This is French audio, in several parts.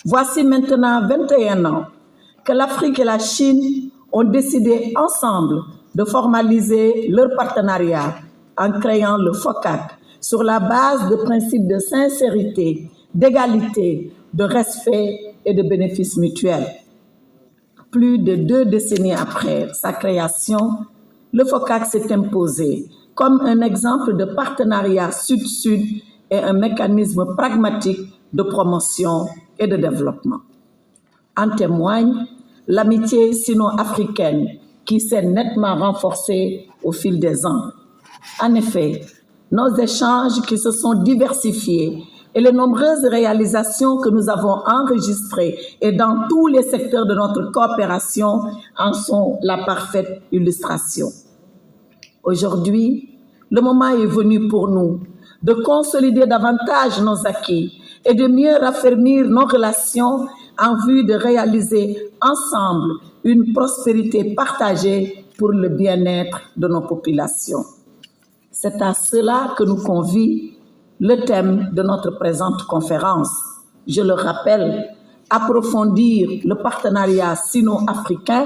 Voici maintenant 21 ans que l'Afrique et la Chine ont décidé ensemble de formaliser leur partenariat en créant le FOCAC sur la base de principes de sincérité, d'égalité, de respect et de bénéfices mutuels. Plus de 2 décennies après sa création, le FOCAC s'est imposé comme un exemple de partenariat sud-sud et un mécanisme pragmatique de promotion et de développement. En témoigne l'amitié sino-africaine qui s'est nettement renforcée au fil des ans. En effet, nos échanges qui se sont diversifiés et les nombreuses réalisations que nous avons enregistrées et dans tous les secteurs de notre coopération en sont la parfaite illustration. Aujourd'hui, le moment est venu pour nous de consolider davantage nos acquis et de mieux raffermir nos relations en vue de réaliser ensemble une prospérité partagée pour le bien-être de nos populations. C'est à cela que nous convie le thème de notre présente conférence. Je le rappelle, approfondir le partenariat sino-africain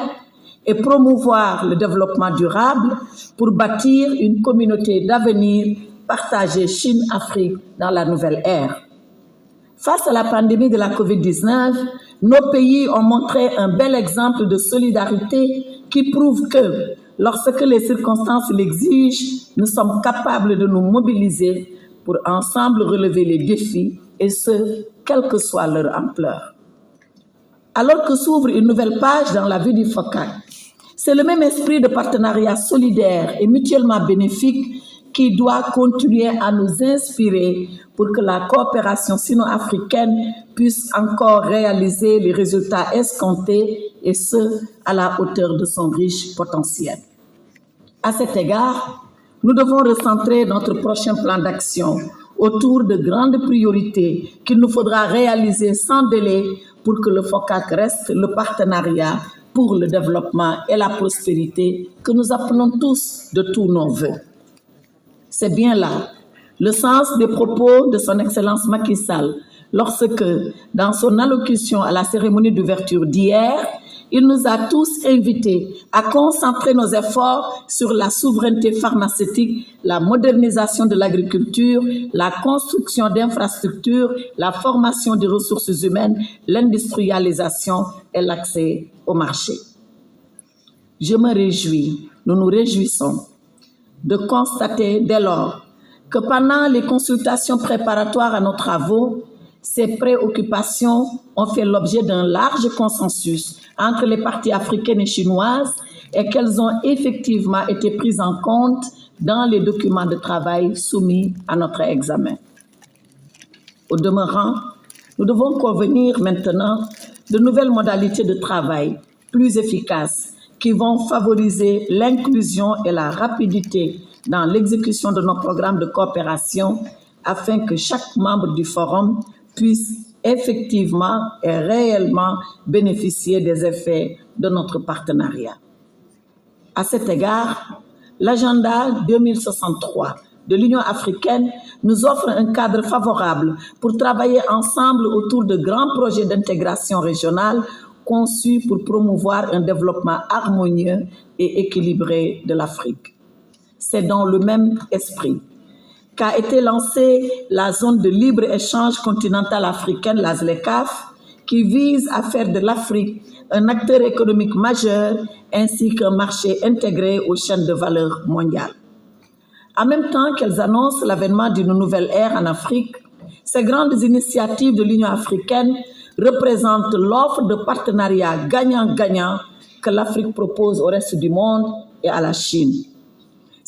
et promouvoir le développement durable pour bâtir une communauté d'avenir partagée Chine-Afrique dans la nouvelle ère. Face à la pandémie de la COVID-19, nos pays ont montré un bel exemple de solidarité qui prouve que, lorsque les circonstances l'exigent, nous sommes capables de nous mobiliser pour ensemble relever les défis, et ce, quelle que soit leur ampleur. Alors que s'ouvre une nouvelle page dans la vie du FOCAC, c'est le même esprit de partenariat solidaire et mutuellement bénéfique qui doit continuer à nous inspirer pour que la coopération sino-africaine puisse encore réaliser les résultats escomptés et ce, à la hauteur de son riche potentiel. À cet égard, nous devons recentrer notre prochain plan d'action autour de grandes priorités qu'il nous faudra réaliser sans délai pour que le FOCAC reste le partenariat pour le développement et la prospérité que nous appelons tous de tous nos vœux. C'est bien là le sens des propos de son Excellence Macky Sall lorsque, dans son allocution à la cérémonie d'ouverture d'hier, il nous a tous invités à concentrer nos efforts sur la souveraineté pharmaceutique, la modernisation de l'agriculture, la construction d'infrastructures, la formation des ressources humaines, l'industrialisation et l'accès au marché. Je me réjouis, nous nous réjouissons de constater dès lors que pendant les consultations préparatoires à nos travaux, ces préoccupations ont fait l'objet d'un large consensus entre les parties africaines et chinoises et qu'elles ont effectivement été prises en compte dans les documents de travail soumis à notre examen. Au demeurant, nous devons convenir maintenant de nouvelles modalités de travail plus efficaces qui vont favoriser l'inclusion et la rapidité dans l'exécution de nos programmes de coopération afin que chaque membre du Forum puisse effectivement et réellement bénéficier des effets de notre partenariat. À cet égard, l'agenda 2063 de l'Union africaine nous offre un cadre favorable pour travailler ensemble autour de grands projets d'intégration régionale conçus pour promouvoir un développement harmonieux et équilibré de l'Afrique. C'est dans le même esprit qu'a été lancée la zone de libre-échange continentale africaine, la ZLECAf, qui vise à faire de l'Afrique un acteur économique majeur ainsi qu'un marché intégré aux chaînes de valeur mondiales. En même temps qu'elles annoncent l'avènement d'une nouvelle ère en Afrique, ces grandes initiatives de l'Union africaine représentent l'offre de partenariat gagnant-gagnant que l'Afrique propose au reste du monde et à la Chine.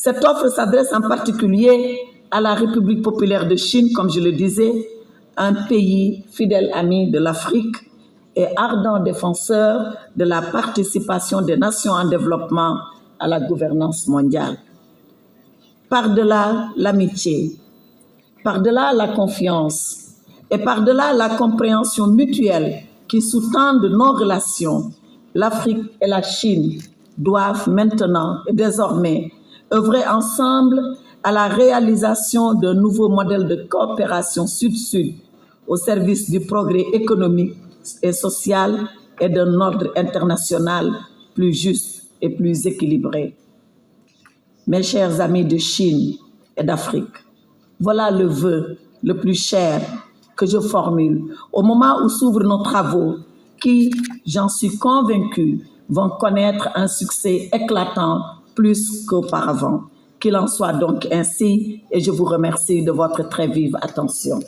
Cette offre s'adresse en particulier à la République populaire de Chine, comme je le disais, un pays fidèle ami de l'Afrique et ardent défenseur de la participation des nations en développement à la gouvernance mondiale. Par-delà l'amitié, par-delà la confiance et par-delà la compréhension mutuelle qui sous-tendent nos relations, l'Afrique et la Chine doivent maintenant et désormais œuvrer ensemble à la réalisation d'un nouveau modèle de coopération sud-sud au service du progrès économique, et sociale et d'un ordre international plus juste et plus équilibré. Mes chers amis de Chine et d'Afrique, voilà le vœu le plus cher que je formule au moment où s'ouvrent nos travaux qui, j'en suis convaincue, vont connaître un succès éclatant plus qu'auparavant. Qu'il en soit donc ainsi et je vous remercie de votre très vive attention.